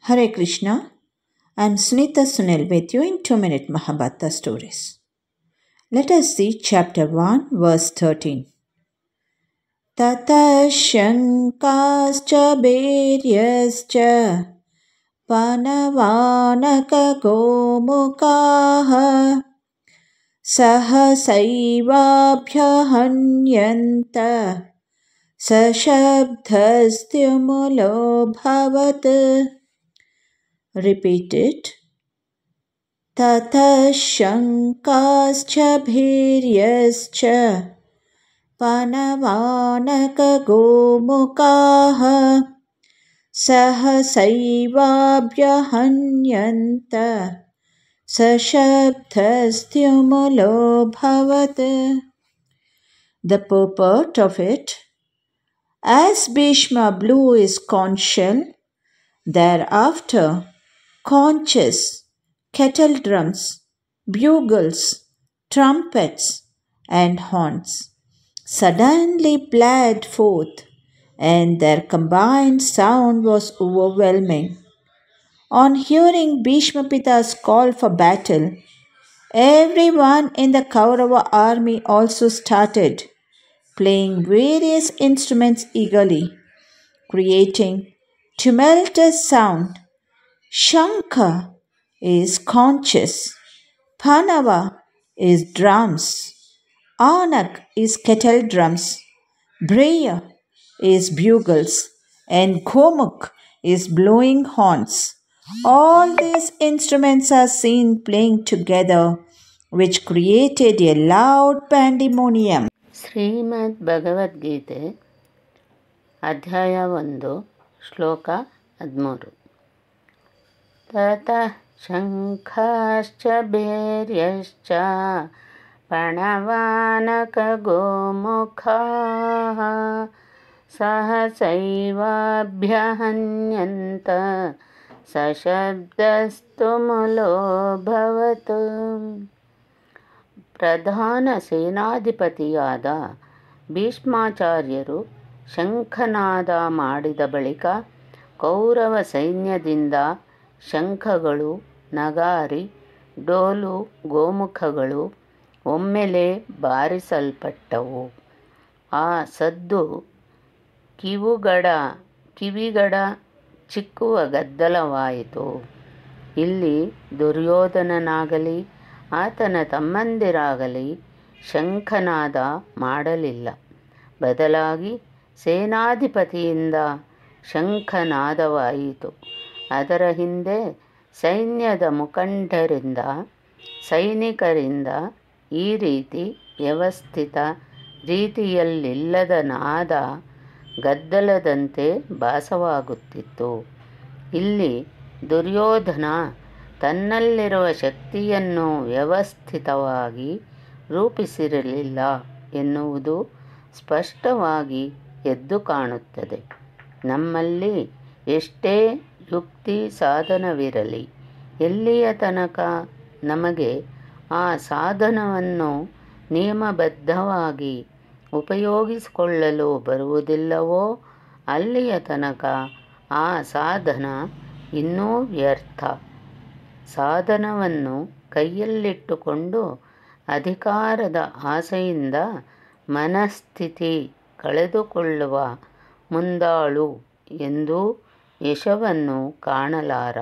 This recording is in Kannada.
Hare Krishna, I am Sunita Sunil with you in 2-minute Mahabharata stories. Let us see chapter 1, verse 13. Tata shankascha beryascha panavanaka gomukaha sahasaivabhyahanyanta sashabdhastyumulo bhavat. Repeat it. Tata shankascha bhiryascha panavanaka gomukaha sahasaivabhyahanyanta sashabdhastyumulo bhavat. The purport of it: as Bhishma blew his conch shell, thereafter conches, kettle drums, bugles, trumpets, and horns suddenly blared forth, and their combined sound was overwhelming. On hearing Bhishma Pita's call for battle, everyone in the Kaurava army also started playing various instruments eagerly, creating tumultuous sound. Shankha is conches, Panava is drums, Anak is kettle drums, Breya is bugles, and Gomuk is blowing horns. All these instruments are seen playing together, which created a loud pandemonium. ಶ್ರೀಮದ್ ಭಗವದ್ಗೀತೆ ಅಧ್ಯಾಯ 1 ಶ್ಲೋಕ 13. ತತಃ ಶಂಖಶ್ಚ ಭೇರ್ಯಶ್ಚ ಪ್ರಣವಾನಕ ಗೋಮುಖಾಃ ಸಹಸೈವಾಭ್ಯಹನ್ಯಂತ ಸಶಬ್ದಸ್ತುಮುಲೋಭವತ್. ಪ್ರಧಾನ ಸೇನಾಧಿಪತಿಯಾದ ಭೀಷ್ಮಾಚಾರ್ಯರು ಶಂಖನಾದ ಮಾಡಿದ ಬಳಿಕ ಕೌರವ ಸೈನ್ಯದಿಂದ ಶಂಖಗಳು, ನಗಾರಿ, ಡೋಲು, ಗೋಮುಖಗಳು ಒಮ್ಮೆಲೇ ಬಾರಿಸಲ್ಪಟ್ಟವು. ಆ ಸದ್ದು ಕಿವಿಗಡ ಚಿಕ್ಕುವ ಗದ್ದಲವಾಯಿತು. ಇಲ್ಲಿ ದುರ್ಯೋಧನನಾಗಲಿ ಆತನ ತಮ್ಮಂದಿರಾಗಲಿ ಶಂಖನಾದ ಮಾಡಲಿಲ್ಲ. ಬದಲಾಗಿ ಸೇನಾಧಿಪತಿಯಿಂದ ಶಂಖನಾದವಾಯಿತು. ಅದರ ಹಿಂದೆ ಸೈನ್ಯದ ಮುಖಂಡರಿಂದ, ಸೈನಿಕರಿಂದ ಈ ರೀತಿ ವ್ಯವಸ್ಥಿತ ರೀತಿಯಲ್ಲಿಲ್ಲದ ನಾದ ಗದ್ದಲದಂತೆ ಭಾಸವಾಗುತ್ತಿತ್ತು. ಇಲ್ಲಿ ದುರ್ಯೋಧನ ತನ್ನಲ್ಲಿರುವ ಶಕ್ತಿಯನ್ನು ವ್ಯವಸ್ಥಿತವಾಗಿ ರೂಪಿಸಿರಲಿಲ್ಲ ಎನ್ನುವುದು ಸ್ಪಷ್ಟವಾಗಿ ಎದ್ದು ಕಾಣುತ್ತದೆ. ನಮ್ಮಲ್ಲಿ ಎಷ್ಟೇ ಯುಕ್ತಿ ಸಾಧನವಿರಲಿ, ಎಲ್ಲಿಯ ತನಕ ನಮಗೆ ಆ ಸಾಧನವನ್ನು ನಿಯಮಬದ್ಧವಾಗಿ ಉಪಯೋಗಿಸಿಕೊಳ್ಳಲು ಬರುವುದಿಲ್ಲವೋ ಅಲ್ಲಿಯ ತನಕ ಆ ಸಾಧನ ಇನ್ನೂ ವ್ಯರ್ಥ. ಸಾಧನವನ್ನು ಕೈಯಲ್ಲಿಟ್ಟುಕೊಂಡು ಅಧಿಕಾರದ ಆಸೆಯಿಂದ ಮನಸ್ಥಿತಿ ಕಳೆದುಕೊಳ್ಳುವ ಮುಂದಾಳು ಎಂದೂ ಯಶವನ್ನು ಕಾಣಲಾರ.